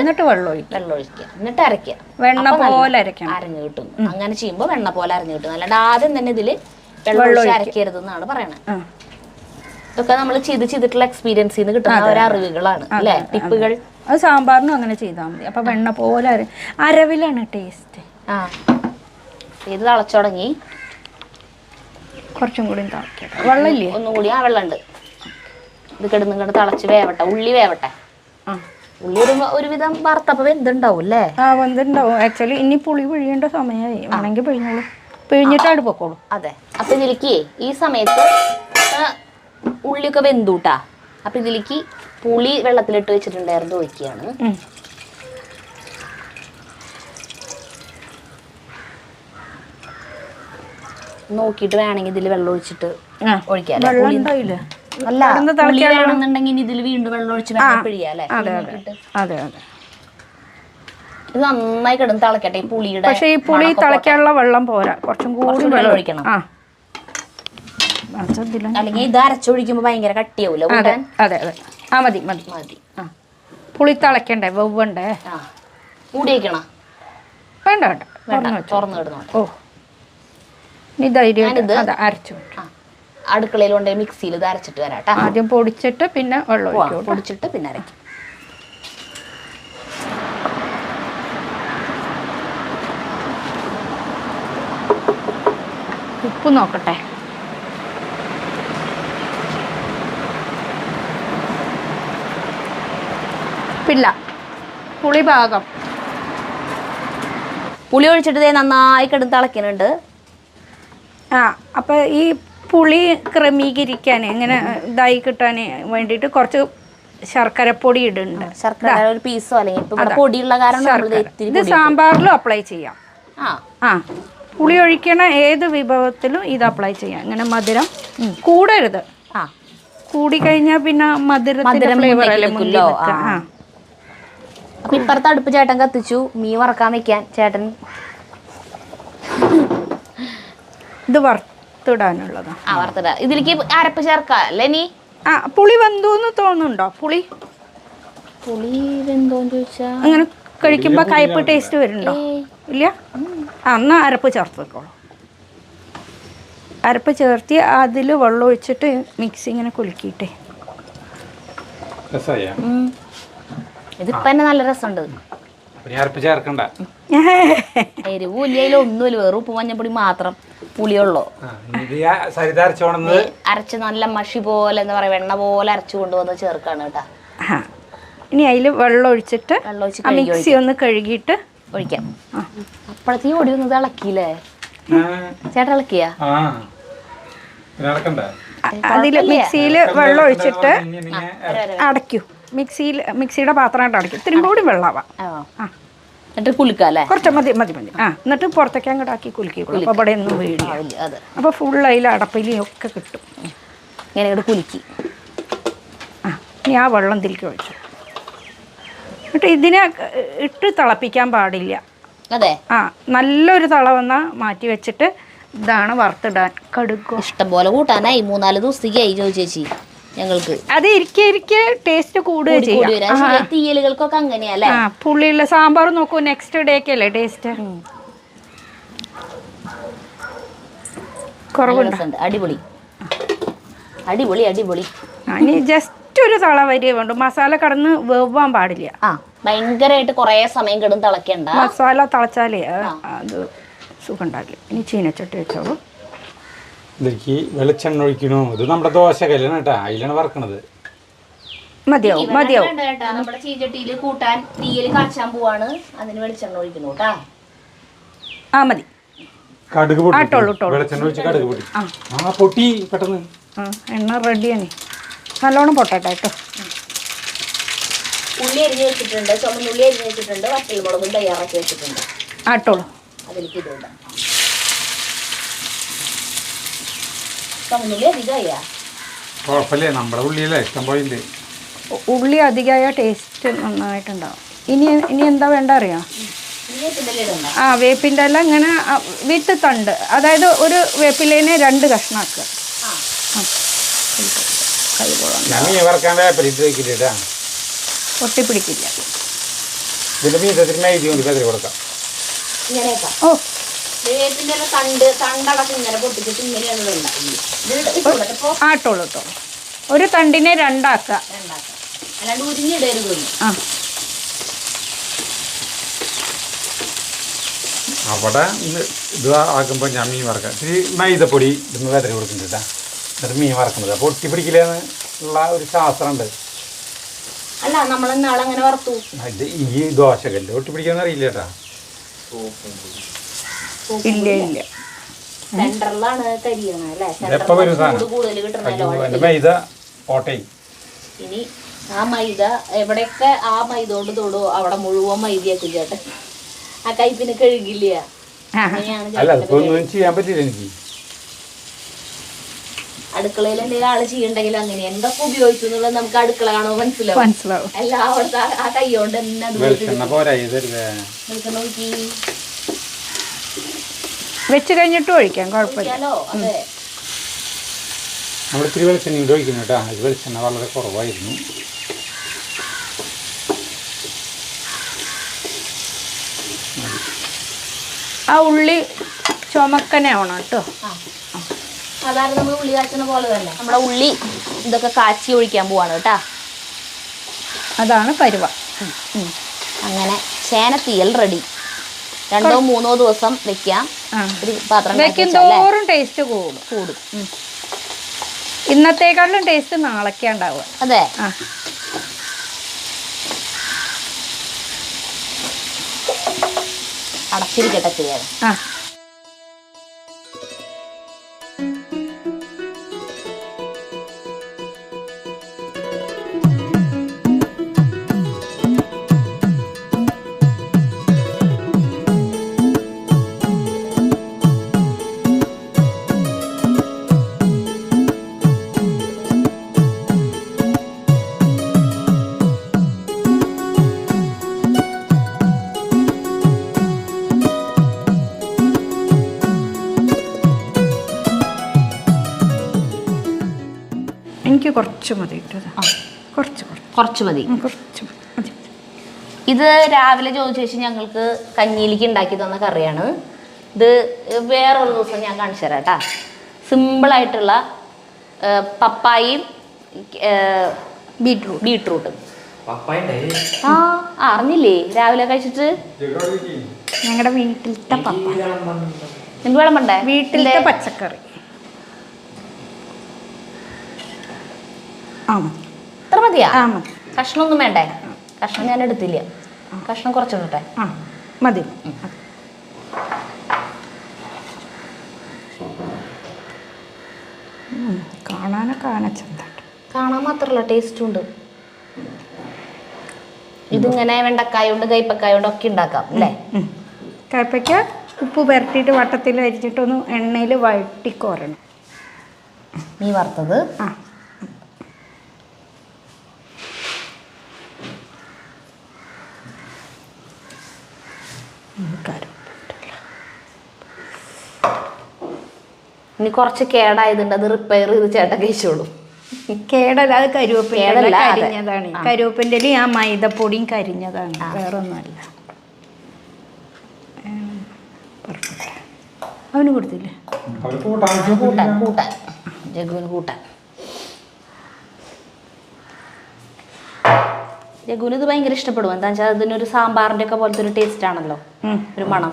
എന്നിട്ട് വെള്ളം ഒഴിക്കുക. എന്നിട്ട് അരയ്ക്കുക. വെണ്ണ പോലെ അരയ്ക്കണം. അരഞ്ഞു കിട്ടും. അങ്ങനെ ചെയ്യുമ്പോൾ വെണ്ണ പോലെ അരഞ്ഞു കിട്ടും. അല്ലാണ്ട് ആദ്യം തന്നെ ഇതില് വെള്ളം അരക്കരുത് എന്നാണ് പറയണത്. ഇതൊക്കെ നമ്മൾ ചെയ്തിട്ടുള്ള എക്സ്പീരിയൻസിൽ നിന്ന് കിട്ടുന്ന ഒരു അറിവുകളാണ് അല്ലേ, ടിപ്പുകൾ. അത് സാമ്പാറിനും അങ്ങനെ ചെയ്താൽ മതി. അപ്പൊ വെണ്ണ പോലെ അരവിലാണ് ടേസ്റ്റ്. ഇത് തിളച്ചു തുടങ്ങി. കുറച്ചും കൂടി തിളക്കട്ടെ. വെള്ളമില്ലേ? ഒന്നും കൂടി. വെള്ളമുണ്ട്. ഇത് കിടന്ന് തിളച്ച് വേവട്ടെ. ഉള്ളി വേവട്ടെ. ഉള്ളി ഒരുവിധം വറുത്തപ്പോ വെന്തുണ്ടാവും അല്ലേ? വെന്തുണ്ടാവും. ആക്ച്വലി ഇനി പുളി പിഴിയേണ്ട സമയമായി. വേണമെങ്കിൽ പിഴിഞ്ഞോളൂ. പിഴിഞ്ഞിട്ടാണ് പൊക്കോളൂ. അതെ. അപ്പൊ ഇതിലേക്ക് ഈ സമയത്ത് ഉള്ളിയൊക്കെ വെന്തൂട്ടാ. അപ്പൊ ഇതിലേക്ക് പുളി വെള്ളത്തിലിട്ട് വെച്ചിട്ടുണ്ടായിരുന്നു ഒഴിക്കുകയാണ്. നോക്കിയിട്ട് വേണമെങ്കിൽ ഇതിൽ വെള്ളം ഒഴിച്ചിട്ട് ഒഴിക്കാം വെള്ളം ഉണ്ടാവില്ല. അല്ല പുളി വേണമെന്നുണ്ടെങ്കിൽ ഇതിൽ വീണ്ടും വെള്ളം ഒഴിച്ച് വെള്ളം പിഴിയാം അല്ലേ? അതെ അതെ. ഇത് നന്നായി കിടന്ന് തിളക്കട്ടെ ഈ പുളിയുടെ. പക്ഷെ ഈ പുളി തിളയ്ക്കാനുള്ള വെള്ളം പോരാ, കുറച്ചും കൂടി വെള്ളം ഒഴിക്കണം. അല്ലെങ്കിൽ ഇത് അരച്ചൊഴിക്കുമ്പോ ഭയങ്കര കട്ടിയാവൂല. അതെ അതെ അതെ. ആ മതി മതി മതി. പുളി തിളക്കണ്ടേ, വെവ്വണ്ടേ? മൂടി വയ്ക്കണ? വേണ്ട വേണ്ട, തുറന്നു കിടന്നോട്ടെ. ഓ ഇനി ധൈര്യം അരച്ചു. അടുക്കളയിലുണ്ടെ മിക്സിയിൽ ഇത് അരച്ചിട്ട് വരാട്ടാ. ആദ്യം പൊടിച്ചിട്ട് പിന്നെ വെള്ളം ഒഴിക്കും. പൊടിച്ചിട്ട് പിന്നെ അരയ്ക്കും. ഉപ്പ് നോക്കട്ടെ. ഉപ്പില്ല, പുളി ഭാഗം. പുളി ഒഴിച്ചിട്ട് നന്നായി കിടന്ന് തിളയ്ക്കുന്നുണ്ട്. അപ്പം ഈ പുളി ക്രമീകരിക്കാൻ ഇങ്ങനെ ഇതായി കിട്ടാൻ വേണ്ടിയിട്ട് കുറച്ച് ശർക്കരപ്പൊടി ഇടുന്നുണ്ട്. ശർക്കര ഒരു പീസോ അല്ലെങ്കിൽ പൊടിയുള്ള കാരണം ഇത് സാമ്പാറിലും അപ്ലൈ ചെയ്യാം. പുളി ഒഴിക്കണ ഏത് വിഭവത്തിലും ഇത് അപ്ലൈ ചെയ്യാം. ഇങ്ങനെ മധുരം കൂടരുത്. കൂടിക്കഴിഞ്ഞാൽ പിന്നെ മധുരത്തിന്റെ ഫ്ലേവർ അല്ലേ മുന്നിൽ നിൽക്കുക. അപ്പൊ ഇപ്പുറത്തെ അടുപ്പ് ചേട്ടൻ കത്തിച്ചു മീൻ വറക്കാൻ വെക്കാൻ. ചേട്ടൻ ഇത് വറുത്തിടാനുള്ളതാ. വറുത്തിടാ. ഇതിലേക്ക് അരപ്പ് ചേർക്കാം അല്ലേ? നീ പുളി വെന്തോന്ന് തോന്നുന്നുണ്ടോ? പുളി വെന്തോന്ന് ചോദിച്ചാ അങ്ങനെ കഴിക്കുമ്പോ കയ്പ്പ് ടേസ്റ്റ് വരുന്നുണ്ടോ? ഇല്ല. എന്നാ അരപ്പ് ചേർത്തേക്കോളൂ. അരപ്പ് ചേർത്തി അതിൽ വെള്ളം ഒഴിച്ചിട്ട് മിക്സി ഇങ്ങനെ കുലുക്കിയിട്ടേ. ഇതിപ്പോ തന്നെ നല്ല രസമുണ്ട്. എരിവില്ല, ഒന്നുമില്ല, വെറും ഉപ്പ് മഞ്ഞപ്പൊടി മാത്രം, പുളിയുള്ളൂ. അരച്ച് നല്ല മഷി പോലെ എന്താ പറയാ, വെണ്ണ പോലെ അരച്ചു കൊണ്ടുവന്ന് ചേർക്കാണ് കേട്ടാ. ഇനി അതിൽ വെള്ളം ഒഴിച്ചിട്ട് മിക്സി ഒന്ന് കഴുകിയിട്ട് ഒഴിക്കാം. അപ്പോഴത്തേക്ക് ഓടി വന്നത് ഇളക്കിയില്ലേ ചേട്ടാ? ഇളക്കിയാ? അതിൽ മിക്സിയിൽ വെള്ളം ഒഴിച്ചിട്ട് അടയ്ക്കൂ. മിക്സിയുടെ പാത്രമായിട്ട് അടയ്ക്കും. ഇത്തിരി കൂടി വെള്ളമാവാം. എന്നിട്ട് കുലുക്കല്ലേ? കുറച്ച് മതി മതി മതി. എന്നിട്ട് പുറത്തേക്ക് അങ്ങോട്ട് ആക്കി കുലുക്കിക്കോളൂ. അപ്പോൾ ഇവിടെ ഒന്നും വീടില്ല. അപ്പോൾ ഫുൾ അതിൽ അടപ്പിലും ഒക്കെ കിട്ടും. ഇങ്ങനെ ഇവിടെ കുലുക്കി. ഇനി ആ വെള്ളം തിരികെ ഒഴിച്ചു. എന്നിട്ട് ഇതിനെ ഇട്ട് തിളപ്പിക്കാൻ പാടില്ല. അതെ. നല്ലൊരു തള വന്നാൽ മാറ്റി വെച്ചിട്ട് ഇതാണ് വറുത്തിടാൻ. കടുക് ഇഷ്ടംപോലെ കൂട്ടാനായി. 4 ദിവസത്തേക്കായി ചേച്ചി ഞങ്ങൾക്ക്. അത് ഇരിക്കെ ടേസ്റ്റ് കൂടുക ചെയ്യാം. തീയലുകൾക്കൊക്കെ അങ്ങനെയല്ലേ? പുള്ളിയുള്ള സാമ്പാർ നോക്കൂ, നെക്സ്റ്റ് ഡേക്കല്ലേ ടേസ്റ്റ്. കുറവുണ്ട്. അടിപൊളി അടിപൊളി അടിപൊളി. ഇനി ജസ്റ്റ് ഒരു തള വരിക വേണ്ടു. മസാല കടന്ന് വേവാൻ പാടില്ല. ഭയങ്കരമായിട്ട് കുറേ സമയം കിടന്ന് തിളക്കണ്ട. മസാല തിളച്ചാലേ അത് സുഖം ഉണ്ടാകില്ല. ഇനി ചീനച്ചട്ടി വെച്ചോളൂ. ഇതിലേക്ക് വെളിച്ചെണ്ണ ഒഴിക്കണോ? ഇത് നമ്മുടെ ദോശക്കല്ലാണ് കേട്ടോ, അതിലാണ് വറക്കണത്. മതിയാവും മതിയാവും. നമ്മുടെ ചീനച്ചട്ടിയിൽ കൂട്ടാൻ തീയൽ കാച്ചാൻ പോവാണ്. അതിന് വെളിച്ചെണ്ണ ഒഴിക്കുന്നു കേട്ടാ. മതി. കടുക് പൊട്ടി വെളിച്ചെണ്ണ ഒഴിച്ച് കടുക് പൊട്ടി. പൊട്ടി പെട്ടെന്ന്. എണ്ണ റെഡിയാണ്. നല്ലോണം പൊട്ടട്ടെ കേട്ടോ. ഉള്ളി അരിഞ്ഞ് വെച്ചിട്ടുണ്ട്, ചുമന്നുള്ളി അരിഞ്ഞ് വെച്ചിട്ടുണ്ട്, വറ്റൽമുളകും തയ്യാറാക്കി വെച്ചിട്ടുണ്ട്. ആട്ടോളൂ. അതിലേക്ക് ഇതുണ്ട്. ചുമന്നുള്ളി അധികമായാ കുഴപ്പമില്ലേ, നമ്മുടെ ഉള്ളിയല്ലേ ഇഷ്ടം പോയില്ലേ. ഉള്ളി അധികമായ ടേസ്റ്റ് നന്നായിട്ടുണ്ടാവും. ഇനി എന്താ വേണ്ട അറിയാം? വേപ്പിൻ്റെ ഇല ഇങ്ങനെ വിത്ത് തണ്ട്, അതായത് ഒരു വേപ്പിലേനെ 2 കഷ്ണാക്കുക. പൊട്ടിപ്പിടിക്കില്ല. ഓ ആട്ടോളൂ കേട്ടോ. ഒരു തണ്ടിനെ 2 ആക്കുക. അവിടെ ഇത് ആക്കുമ്പോൾ ഞാൻ മീൻ വറക്കാം. ഇത്തിരി മൈദപ്പൊടി ഇന്ന് വെതറി കൊടുക്കുന്നുണ്ട്. എന്നിട്ട് മീൻ വറക്കുന്നത് പൊട്ടി പിടിക്കില്ലെന്ന് ഉള്ള ഒരു ശാസ്ത്രമുണ്ട്. അല്ല നമ്മൾ അങ്ങനെ വറുത്തു. ഇത് ഈ ദോശകല്ല് പൊട്ടി പിടിക്കാന്ന് അറിയില്ല കേട്ടാ. ഇല്ല ഇല്ല. എപ്പോ വരും സാധനം? എൻ്റെ മൈദ ഓട്ടേ. ഇനി ആ മൈദ എവിടെയൊക്കെ ആ മൈദ കൊണ്ട് തൊടുവോ അവിടെ മുഴുവൻ മൈദയാക്കും ചേട്ടൻ. ആ കൈപ്പിന് കഴുകില്ല. അല്ല അതിപ്പോ ഒന്നും ചെയ്യാൻ പറ്റില്ല എനിക്ക്. അടുക്കളയിൽ എന്തെങ്കിലും ആള് ചെയ്യണ്ടെങ്കിൽ അങ്ങനെ എന്തൊക്കെ ഉപയോഗിച്ചു എന്നുള്ളത് നമുക്ക് അടുക്കള കാണുമ്പോൾ മനസ്സിലാവും. എല്ലായിടത്തും ആ കൈ കൊണ്ട് തന്നെ അത് നോക്കി വെച്ച് കഴിഞ്ഞിട്ട് ഒഴിക്കാം, കുഴപ്പമില്ല. അതെ, നമ്മൾ ഇത്തിരി വെളിച്ചെണ്ണ ഇട്ട് ഒഴിക്കുന്നു കേട്ടോ. ഇത് വെളിച്ചെണ്ണ വളരെ കുറവായിരുന്നു. ആ ഉള്ളി ചുമക്കനെ ആവണം കേട്ടോ. സാധാരണ നമ്മൾ ഉള്ളി കാച്ചുന്ന പോലെ തന്നെ നമ്മളെ ഉള്ളി ഇതൊക്കെ കാച്ചി ഒഴിക്കാൻ പോവാണ് കേട്ടാ. അതാണ് പരുവ. അങ്ങനെ ചേനത്തീയൽ റെഡി. 2-3 ദിവസം വെക്കാം. ഒരു പാത്രം വെക്കുന്തോറും ടേസ്റ്റ് കൂടും. ഇന്നത്തേക്കാളും ടേസ്റ്റ് നാളേക്കാ ഉണ്ടാവുക. അതെ, അടച്ചിരിക്കട്ടെ ചെയ്യാൻ. എനിക്ക് കുറച്ച് മതി ഇട്ടത്. കുറച്ച് മതി. ഇത് രാവിലെ ചോദിച്ചു ഞങ്ങൾക്ക് കഞ്ഞിയിലേക്ക് ഉണ്ടാക്കി തന്ന കറിയാണ്. ഇത് വേറൊരു ദിവസം ഞാൻ കാണിച്ചു തരാം കേട്ടാ. സിമ്പിളായിട്ടുള്ള പപ്പായയും ബീട്രൂട്ടും. അറിഞ്ഞില്ലേ രാവിലെ കഴിച്ചിട്ട്? ഞങ്ങളുടെ വീട്ടിലത്തെ പപ്പായ. നിങ്ങൾക്ക് വേണം വേണ്ടേ? വീട്ടിലത്തെ പച്ചക്കറി. ഇത്ര മതിയാ? കഷ്ണമൊന്നും വേണ്ടേ? കഷ്ണം ഞാൻ എടുത്തില്ല. കഷ്ണം കുറച്ചിട്ടെ. മതി. കാണാനൊക്കെ ആനച്ചന്തായിട്ട്. കാണാൻ മാത്രമല്ല ടേസ്റ്റും ഉണ്ട്. ഇതിങ്ങനെ വെണ്ടക്കായ കൊണ്ട് കയ്പക്കായ കൊണ്ട് ഒക്കെ ഉണ്ടാക്കാം അല്ലേ? കയ്പയ്ക്ക ഉപ്പ് പുരട്ടിയിട്ട് വട്ടത്തിൽ അരിച്ചിട്ടൊന്ന് എണ്ണയിൽ വഴട്ടിക്കോരണം. മീൻ വറുത്തത്. ഇനി കുറച്ച് കേടായതുണ്ട്, അത് റിപ്പയർ ചെയ്ത് ചേട്ടൻ കഴിച്ചോളൂ. കേടല്ല, അത് കരിവേപ്പില കരിഞ്ഞതാണ്. കരിവേപ്പിൻ്റെ ആ മൈദപ്പൊടിയും കരിഞ്ഞതാണ്, വേറൊന്നുമല്ല. അവന് കൊടുത്തില്ലേ? കൂട്ടാൻ ജഗുവിന് കൂട്ടാൻ. ജഗുവിന് ഇത് ഭയങ്കര ഇഷ്ടപ്പെടും. എന്താ വെച്ചാൽ അതിനൊരു സാമ്പാറിൻ്റെ ഒക്കെ പോലത്തെ ഒരു ടേസ്റ്റ് ആണല്ലോ, ഒരു മണം.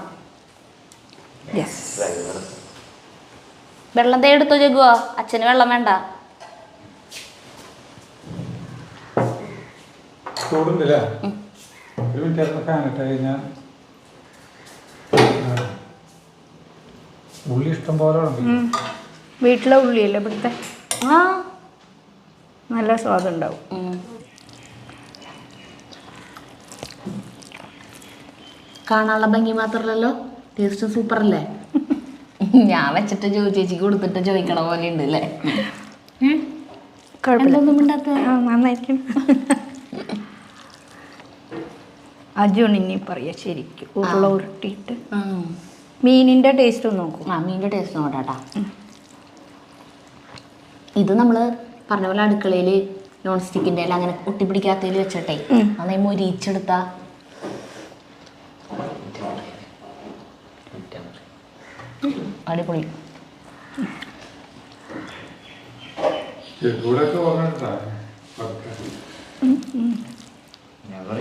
വെള്ളം തേ എടുത്തോ ജഗുവാ? അച്ഛന് വെള്ളം വേണ്ട. ഉള്ളി ഇഷ്ടം പോലെ വീട്ടിലെ ഉള്ളിയല്ലേ ഇവിടുത്തെ? നല്ല സ്വാദുണ്ടാവും. കാണാനുള്ള ഭംഗി മാത്രമല്ലല്ലോ, ടേസ്റ്റ് സൂപ്പർ അല്ലേ? ഞാൻ വെച്ചിട്ട് ചേച്ചിക്ക് കൊടുത്തിട്ട് ചോദിക്കണ പോലെ ഉണ്ട് അല്ലേ? നന്നായിരിക്കും. അജുൺ ഇനി പറയാ ശരിക്കും ഉരുള ഉരുട്ടിയിട്ട് മീനിന്റെ ടേസ്റ്റ് ഒന്ന് നോക്കും. മീനിന്റെ ടേസ്റ്റ് നോട്ടാ. ഇത് നമ്മള് പറഞ്ഞ പോലെ അടുക്കളയിൽ നോൺ സ്റ്റിക്കിന്റെ അങ്ങനെ ഒട്ടിപ്പിടിക്കാത്തതിൽ വെച്ചിട്ടേ നന്നായി മൊരിച്ചെടുത്ത അടിപൊളി.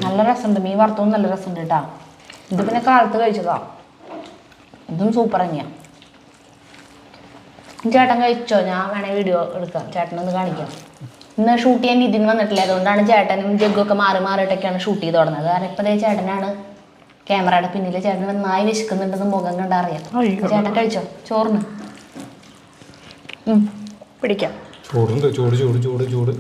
നല്ല രസമുണ്ട്. മീൻ വറുത്തതും നല്ല രസമുണ്ട് കേട്ടാ. ഇത് പിന്നെ കാലത്ത് കഴിച്ചതാ. ഇതും സൂപ്പർ തന്നെയാണ്. ചേട്ടൻ കഴിച്ചോ? ഞാൻ വേണേ വീഡിയോ എടുക്കാം, ചേട്ടനൊന്ന് കാണിക്കാം. ഇന്ന് ഷൂട്ട് ചെയ്യാൻ ഇതിന് വന്നിട്ടില്ല, അതുകൊണ്ടാണ് ചേട്ടനും ജഗ്ഗൊക്കെ മാറിയിട്ടൊക്കെയാണ് ഷൂട്ട് ചെയ്ത് തുടങ്ങുന്നത്. കാരണം ഇപ്പോഴേ ചേട്ടനാണ് ക്യാമറയുടെ പിന്നിൽ. ചേട്ടൻ നന്നായി വിശക്കുന്നുണ്ടെന്ന് മുഖം കണ്ടറിയാം. ചേട്ടൻ കഴിച്ചോ ചോറിന്? പിടിക്കാം. ചൂടുണ്ട്, ചൂട് ചൂട് ചൂട് ചൂട്.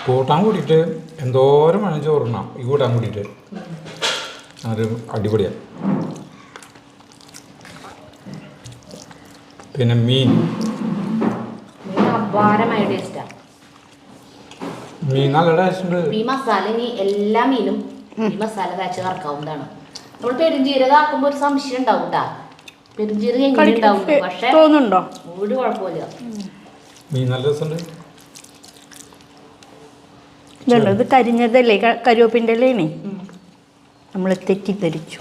കൂട്ടാൻ കൂടിയിട്ട് എന്തോരം വേണം ചോറിനാം ഈ കൂട്ടാൻ കൂടിയിട്ട്. അത് അടിപൊളിയാണ്. പിന്നെ മീൻ അപാരമായ ടേസ്റ്റാണ്. മീൻ നല്ല ടേസ്റ്റ് ഉണ്ട്. ഈ മസാല ഇനി എല്ലാ മീനും ഈ മസാല തേച്ച് കറക്കാവുന്നതാണ്. നമ്മൾ പെരുംജീരകം ആക്കുമ്പോൾ ഒരു സംശയം ഉണ്ടാവും കേട്ടാ, പെരുംജീരകം എങ്ങനെ ഉണ്ടാവും, പക്ഷെ തോന്നുന്നുണ്ടോ? ഒരു കുഴപ്പമില്ല. മീൻ നല്ല രസമുണ്ട്. ഇതല്ലോ ഇത് കരിഞ്ഞതല്ലേ, കരുവേപ്പിൻ്റെ ഇലയാണേ, നമ്മൾ തെറ്റിദ്ധരിച്ചു.